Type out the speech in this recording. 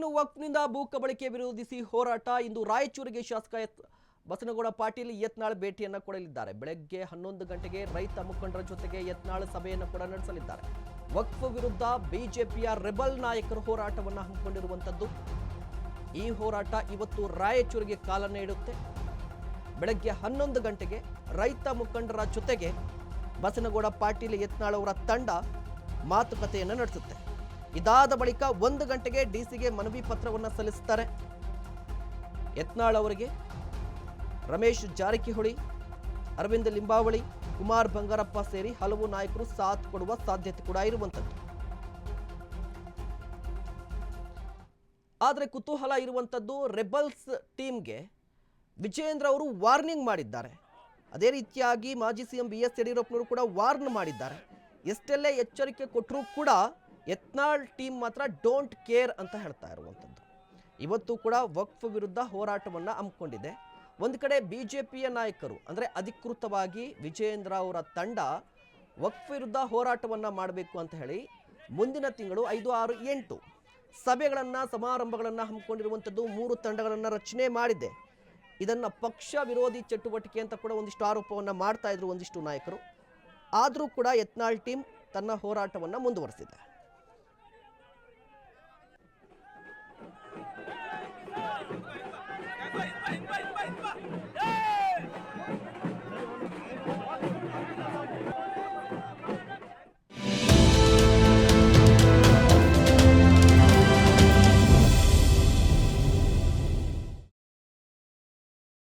ಇನ್ನು ವಕ್ಫ್ನಿಂದ ಭೂ ಕಬಳಿಕೆ ವಿರೋಧಿಸಿ ಹೋರಾಟ ಇಂದು ರಾಯಚೂರಿಗೆ ಶಾಸಕ ಬಸನಗೌಡ ಪಾಟೀಲ್ ಯತ್ನಾಳ್ ಭೇಟಿಯನ್ನು ಕೊಡಲಿದ್ದಾರೆ. ಬೆಳಗ್ಗೆ 11 ಗಂಟೆಗೆ ರೈತ ಮುಖಂಡರ ಜೊತೆಗೆ ಯತ್ನಾಳ್ ಸಭೆಯನ್ನು ಕೂಡ ನಡೆಸಲಿದ್ದಾರೆ. ವಕ್ಫ್ ವಿರುದ್ಧ ಬಿಜೆಪಿಯ ರೆಬಲ್ ನಾಯಕರು ಹೋರಾಟವನ್ನು ಹಮ್ಮಿಕೊಂಡಿರುವಂತದ್ದು. ಈ ಹೋರಾಟ ಇವತ್ತು ರಾಯಚೂರಿಗೆ ಕಾಲನ್ನು ನೀಡುತ್ತೆ. ಬೆಳಗ್ಗೆ 11 ಗಂಟೆಗೆ ರೈತ ಮುಖಂಡರ ಜೊತೆಗೆ ಬಸನಗೌಡ ಪಾಟೀಲ್ ಯತ್ನಾಳ್ ಅವರ ತಂಡ ಮಾತುಕತೆಯನ್ನು ನಡೆಸುತ್ತೆ. ಇದಾದ ಬಳಿಕ 1 ಗಂಟೆಗೆ ಡಿಸಿಗೆ ಮನವಿ ಪತ್ರವನ್ನು ಸಲ್ಲಿಸುತ್ತಾರೆ. ಯತ್ನಾಳ್ ಅವರಿಗೆ ರಮೇಶ್ ಜಾರಕಿಹೊಳಿ, ಅರವಿಂದ ಲಿಂಬಾವಳಿ, ಕುಮಾರ್ ಬಂಗಾರಪ್ಪ ಸೇರಿ ಹಲವು ನಾಯಕರು ಸಾಥ್ ಕೊಡುವ ಸಾಧ್ಯತೆ ಕೂಡ ಇರುವಂತದ್ದು. ಆದರೆ ಕುತೂಹಲ ಇರುವಂತದ್ದು, ರೆಬಲ್ಸ್ ಟೀಮ್ಗೆ ವಿಜಯೇಂದ್ರ ಅವರು ವಾರ್ನಿಂಗ್ ಮಾಡಿದ್ದಾರೆ. ಅದೇ ರೀತಿಯಾಗಿ ಮಾಜಿ ಸಿಎಂ BS ಯಡಿಯೂರಪ್ಪನವರು ಕೂಡ ವಾರ್ನ್ ಮಾಡಿದ್ದಾರೆ. ಎಷ್ಟೆಲ್ಲೇ ಎಚ್ಚರಿಕೆ ಕೊಟ್ಟರೂ ಕೂಡ ಯತ್ನಾಳ್ ಟೀಮ್ ಮಾತ್ರ ಡೋಂಟ್ ಕೇರ್ ಅಂತ ಹೇಳ್ತಾ ಇರುವಂಥದ್ದು. ಇವತ್ತು ಕೂಡ ವಕ್ಫ್ ವಿರುದ್ಧ ಹೋರಾಟವನ್ನು ಹಮ್ಮಿಕೊಂಡಿದೆ. ಒಂದು ಕಡೆ ಬಿಜೆಪಿಯ ನಾಯಕರು ಅಂದರೆ ಅಧಿಕೃತವಾಗಿ ವಿಜಯೇಂದ್ರ ಅವರ ತಂಡ ವಕ್ಫ್ ವಿರುದ್ಧ ಹೋರಾಟವನ್ನು ಮಾಡಬೇಕು ಅಂತ ಹೇಳಿ ಮುಂದಿನ ತಿಂಗಳು 5, 6, 8 ಸಭೆಗಳನ್ನು ಸಮಾರಂಭಗಳನ್ನು ಹಮ್ಮಿಕೊಂಡಿರುವಂಥದ್ದು. 3 ತಂಡಗಳನ್ನು ರಚನೆ ಮಾಡಿದೆ. ಇದನ್ನು ಪಕ್ಷ ವಿರೋಧಿ ಚಟುವಟಿಕೆ ಅಂತ ಕೂಡ ಒಂದಿಷ್ಟು ಆರೋಪವನ್ನು ಮಾಡ್ತಾ ಇದ್ರು ಒಂದಿಷ್ಟು ನಾಯಕರು. ಆದರೂ ಕೂಡ ಯತ್ನಾಳ್ ಟೀಮ್ ತನ್ನ ಹೋರಾಟವನ್ನು ಮುಂದುವರಿಸಿದೆ.